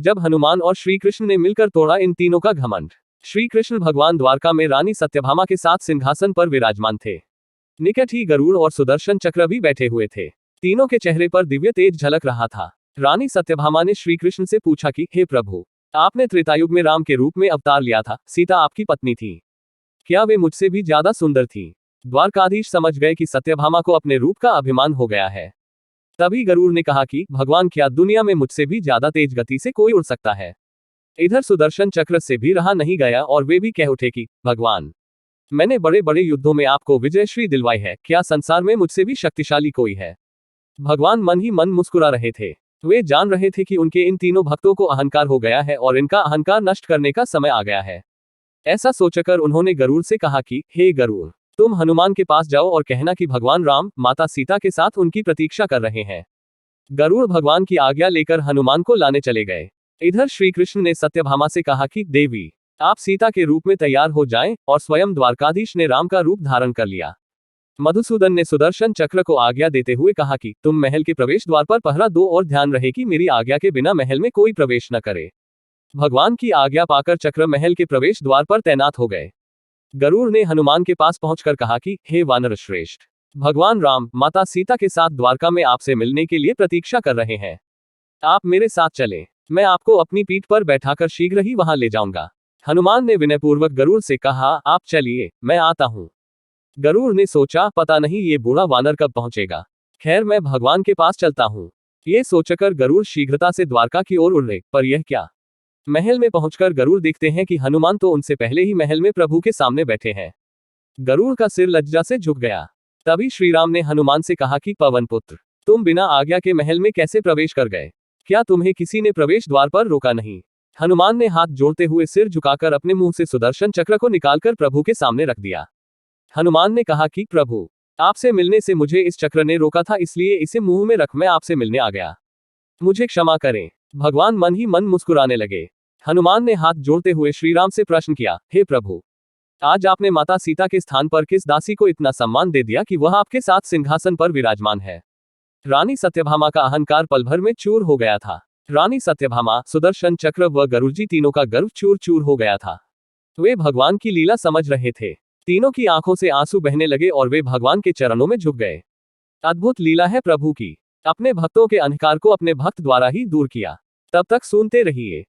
जब हनुमान और श्री कृष्ण ने मिलकर तोड़ा इन तीनों का घमंड। श्री कृष्ण भगवान द्वारका में रानी सत्यभामा के साथ सिंहासन पर विराजमान थे। निकट ही गरुड़ और सुदर्शन चक्र भी बैठे हुए थे। तीनों के चेहरे पर दिव्य तेज झलक रहा था। रानी सत्यभामा ने श्री कृष्ण से पूछा कि हे प्रभु, आपने त्रेतायुग में राम के रूप में अवतार लिया था, सीता आपकी पत्नी थी, क्या वे मुझसे भी ज्यादा सुंदर थी? द्वारकाधीश समझ गए कि सत्यभामा को अपने रूप का अभिमान हो गया है। तभी गरुड़ ने कहा कि भगवान, क्या दुनिया में मुझसे भी ज्यादा तेज गति से कोई उड़ सकता है? इधर सुदर्शन चक्र से भी रहा नहीं गया और वे भी कह उठे कि भगवान, मैंने बड़े बड़े युद्धों में आपको विजयश्री दिलवाई है, क्या संसार में मुझसे भी शक्तिशाली कोई है? भगवान मन ही मन मुस्कुरा रहे थे। वे जान रहे थे कि उनके इन तीनों भक्तों को अहंकार हो गया है और इनका अहंकार नष्ट करने का समय आ गया है। ऐसा सोचकर उन्होंने गरुड़ से कहा कि हे गरुड़, तुम हनुमान के पास जाओ और कहना कि भगवान राम माता सीता के साथ उनकी प्रतीक्षा कर रहे हैं। गरुड़ भगवान की आज्ञा लेकर हनुमान को लाने चले गए। इधर श्री कृष्ण ने सत्यभामा से कहा कि देवी, आप सीता के रूप में तैयार हो जाएं, और स्वयं द्वारकाधीश ने राम का रूप धारण कर लिया। मधुसूदन ने सुदर्शन चक्र को आज्ञा देते हुए कहा कि तुम महल के प्रवेश द्वार पर पहरा दो और ध्यान रहे कि मेरी आज्ञा के बिना महल में कोई प्रवेश न करे। भगवान की आज्ञा पाकर चक्र महल के प्रवेश द्वार पर तैनात हो गए। गरुड़ ने हनुमान के पास पहुंचकर कहा कि हे वानर श्रेष्ठ, भगवान राम माता सीता के साथ द्वारका में आपसे मिलने के लिए प्रतीक्षा कर रहे हैं। आप मेरे साथ चलें, मैं आपको अपनी पीठ पर बैठाकर शीघ्र ही वहां ले जाऊंगा। हनुमान ने विनयपूर्वक गरुड़ से कहा, आप चलिए, मैं आता हूं। गरुड़ ने सोचा, पता नहीं ये बूढ़ा वानर कब पहुंचेगा, खैर मैं भगवान के पास चलता हूं। ये सोचकर गरुड़ शीघ्रता से द्वारका की ओर उड़े। पर यह क्या, महल में पहुंचकर गरुड़ देखते हैं कि हनुमान तो उनसे पहले ही महल में प्रभु के सामने बैठे हैं। गरुड़ का सिर लज्जा से झुक गया। तभी श्रीराम ने हनुमान से कहा कि पवन पुत्र, तुम बिना आज्ञा के महल में कैसे प्रवेश कर गए? क्या तुम्हें किसी ने प्रवेश द्वार पर रोका नहीं? हनुमान ने हाथ जोड़ते हुए सिर झुकाकर अपने मुंह से सुदर्शन चक्र को निकालकर प्रभु के सामने रख दिया। हनुमान ने कहा कि प्रभु, आपसे मिलने से मुझे इस चक्र ने रोका था, इसलिए इसे मुंह में रख मैं आपसे मिलने आ गया, मुझे क्षमा करें। भगवान मन ही मन मुस्कुराने लगे। हनुमान ने हाथ जोड़ते हुए श्रीराम से प्रश्न किया, हे प्रभु, आज आपने माता सीता के स्थान पर किस दासी को इतना सम्मान दे दिया कि वह आपके साथ सिंहासन पर विराजमान है? रानी सत्यभामा का अहंकार पल भर में चूर हो गया था। रानी सत्यभामा, सुदर्शन चक्र व गरुड़जी तीनों का गर्व चूर चूर हो गया था। वे भगवान की लीला समझ रहे थे। तीनों की आंखों से आंसू बहने लगे और वे भगवान के चरणों में झुक गए। अद्भुत लीला है प्रभु की, अपने भक्तों के अहंकार को अपने भक्त द्वारा ही दूर किया। तब तक सुनते रहिए।